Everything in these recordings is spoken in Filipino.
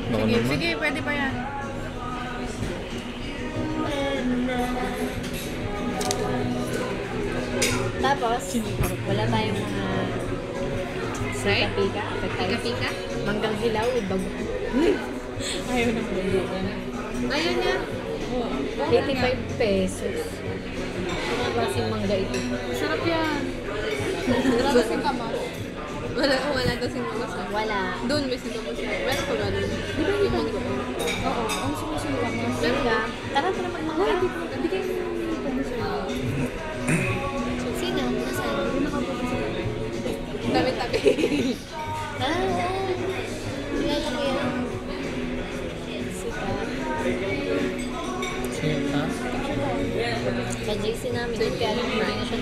Baka Sige, naman. sige, pwede pa yan. Tapos, wala tayong mga pika-pika. Pika-pika? Manggang hilaw with bago. Ayaw na mo. Ayaw niya. 85 pesos. Ano klaseng mangga ito? Sarap yan. Wala ba sing kamas? Wala daw sing kamas. Wala. Doon may sing kamas. Meron pa ba doon? Di ba yung mangga? Oo, ang sumusing kamas. Meron ka? Tara magmangga. Hindi kayo Sino? Nasaan? Tabi-tabi. Kilala ko yan. Sikat. Sino? Sa JC namin, kaya lang hindi na siya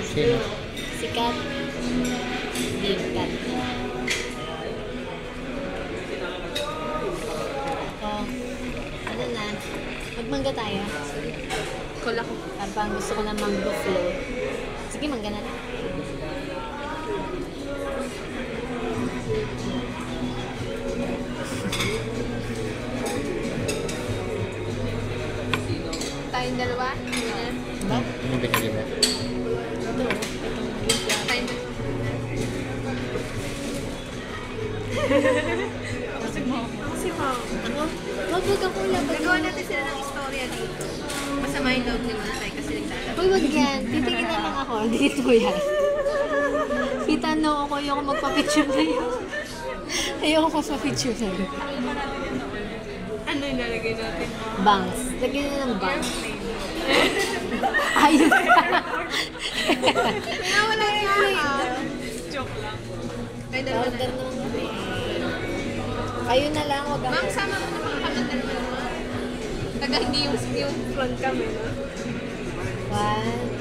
Sino? Sikat. Sikat. Ano na? Magmangga tayo. Kula ko. Parang gusto ko na mango flow. Sige, mangga na lang. Tayong dalawa. Ganyan. Ba? Ano binili mo? Ito. Itong Tayong dalawa. Kasi mo. Ako? Wag ako labag. Nagawa natin sila ng istorya dito. Masama yung loob ni Manay kasi naglalaro. Uy, wag yan. Titingin na lang ako. Dito yan. Kita no ako. Ayoko magpa-picture na yun. Ayoko magpa-picture na yun. Ano yung nalagay natin? Bangs. Lagyan na ng bangs. Ayun. Kaya wala yung joke lang. Kaya dalawa Order na. naman kami. Kayo na lang. Wag Ma'am, ako. sama mo naman kami dalawa naman. Taga hindi yung front kami, no? 1,